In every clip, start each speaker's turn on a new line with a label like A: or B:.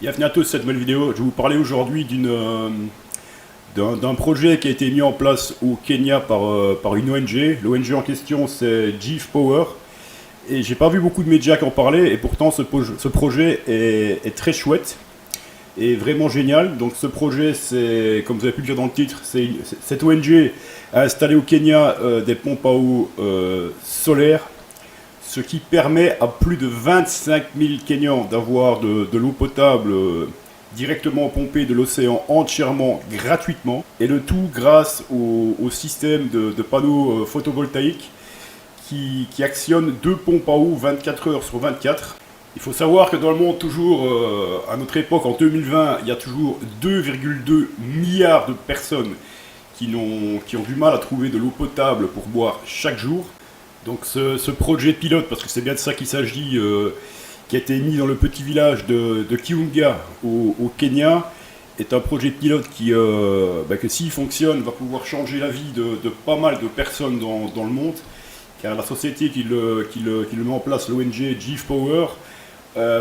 A: Bienvenue à tous cette nouvelle vidéo. Je vais vous parler aujourd'hui d'un projet qui a été mis en place au Kenya par une ONG. L'ONG en question c'est Give Power. Et j'ai pas vu beaucoup de médias qui en parlaient et pourtant ce projet est très chouette et vraiment génial. Donc ce projet, c'est, comme vous avez pu le dire dans le titre, cette ONG a installé au Kenya des pompes à eau solaires, ce qui permet à plus de 25 000 Kenyans d'avoir de l'eau potable directement pompée de l'océan entièrement gratuitement. Et le tout grâce au système de panneaux photovoltaïques qui actionne deux pompes à eau 24 heures sur 24. Il faut savoir que dans le monde, toujours à notre époque, en 2020, il y a toujours 2,2 milliards de personnes qui ont du mal à trouver de l'eau potable pour boire chaque jour. Donc ce projet pilote, parce que c'est bien de ça qu'il s'agit, qui a été mis dans le petit village de Kiunga au Kenya, est un projet pilote que s'il fonctionne, va pouvoir changer la vie de pas mal de personnes dans le monde. Car la société qui le met en place, l'ONG Give Power,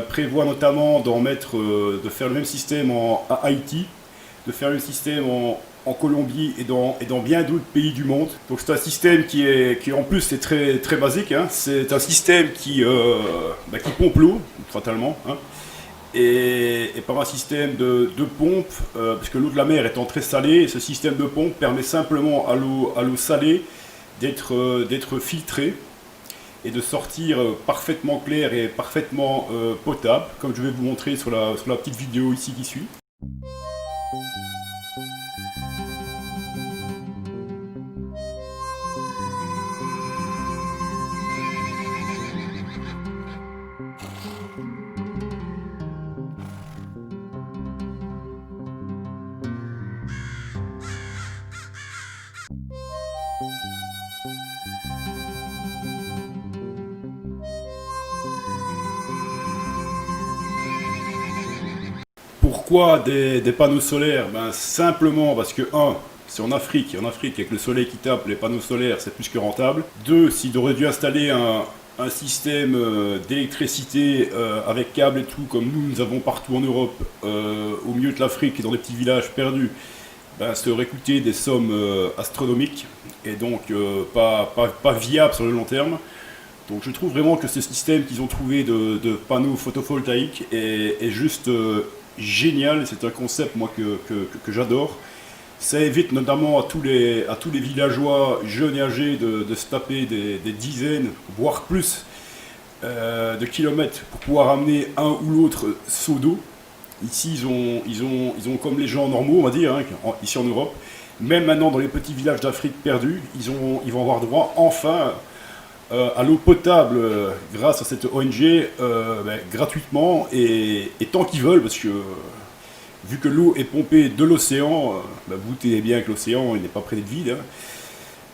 A: prévoit notamment de faire le même système à Haïti, de faire le système en Colombie et dans bien d'autres pays du monde. Donc c'est un système qui en plus est très, très basique, hein. C'est un système qui pompe l'eau, fatalement, hein. Et par un système de pompe, parce que l'eau de la mer étant très salée, ce système de pompe permet simplement à l'eau salée d'être filtrée et de sortir parfaitement clair et parfaitement potable, comme je vais vous montrer sur la petite vidéo ici qui suit. Pourquoi des panneaux solaires? Simplement parce que, c'est en Afrique, avec le soleil qui tape, les panneaux solaires, c'est plus que rentable. 2, s'ils auraient dû installer un système d'électricité avec câble et tout, comme nous avons partout en Europe, au milieu de l'Afrique et dans des petits villages perdus, ça aurait coûté des sommes astronomiques et donc pas viable sur le long terme. Donc je trouve vraiment que ce système qu'ils ont trouvé de panneaux photovoltaïques est juste génial. C'est un concept moi que j'adore. Ça évite notamment à tous les villageois jeunes et âgés de se taper des dizaines, voire plus de kilomètres pour pouvoir amener un ou l'autre seau d'eau. Ici ils ont comme les gens normaux, on va dire, hein, ici en Europe. Même maintenant dans les petits villages d'Afrique perdus, ils vont avoir droit enfin à l'eau potable grâce à cette ONG gratuitement et tant qu'ils veulent, parce que vu que l'eau est pompée de l'océan, vous tenez bien que l'océan n'est pas près d'être vide, hein.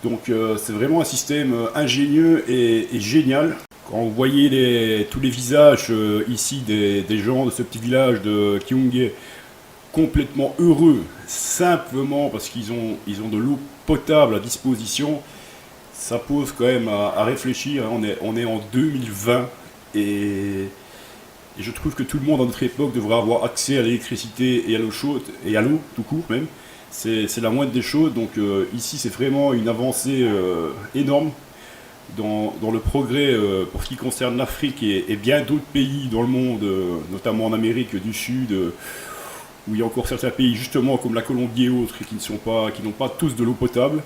A: Donc c'est vraiment un système ingénieux et génial. Quand vous voyez tous les visages ici des gens de ce petit village de Kiunga complètement heureux, simplement parce qu'ils ont de l'eau potable à disposition, ça pose quand même à réfléchir. On est en 2020 et je trouve que tout le monde à notre époque devrait avoir accès à l'électricité et à l'eau chaude, et à l'eau tout court même. C'est la moindre des choses, donc ici c'est vraiment une avancée énorme dans le progrès pour ce qui concerne l'Afrique et bien d'autres pays dans le monde, notamment en Amérique du Sud, où il y a encore certains pays justement comme la Colombie et autres qui n'ont pas tous de l'eau potable.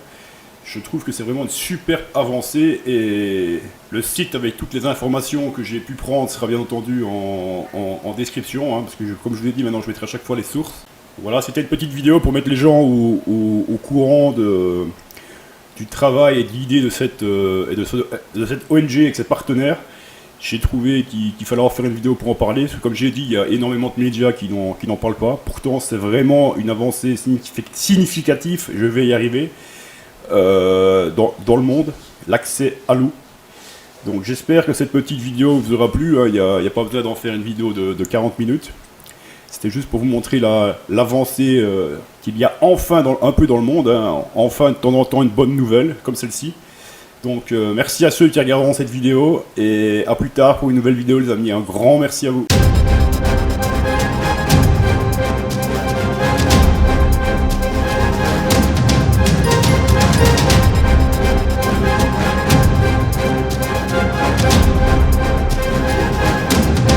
A: Je trouve que c'est vraiment une super avancée et le site avec toutes les informations que j'ai pu prendre sera bien entendu en description, hein, parce que comme je vous l'ai dit, maintenant je mettrai à chaque fois les sources. Voilà, c'était une petite vidéo pour mettre les gens au courant du travail et de l'idée de cette ONG avec ses partenaires. J'ai trouvé qu'il fallait en faire une vidéo pour en parler, parce que comme j'ai dit, il y a énormément de médias qui n'en parlent pas. Pourtant c'est vraiment une avancée significative, je vais y arriver. Dans le monde, l'accès à l'eau. Donc j'espère que cette petite vidéo vous aura plu, hein. Il n'y a pas besoin d'en faire une vidéo de 40 minutes. C'était juste pour vous montrer l'avancée qu'il y a enfin un peu dans le monde, hein. Enfin de temps en temps une bonne nouvelle comme celle-ci. Donc merci à ceux qui regarderont cette vidéo et à plus tard pour une nouvelle vidéo les amis. Un grand merci à vous.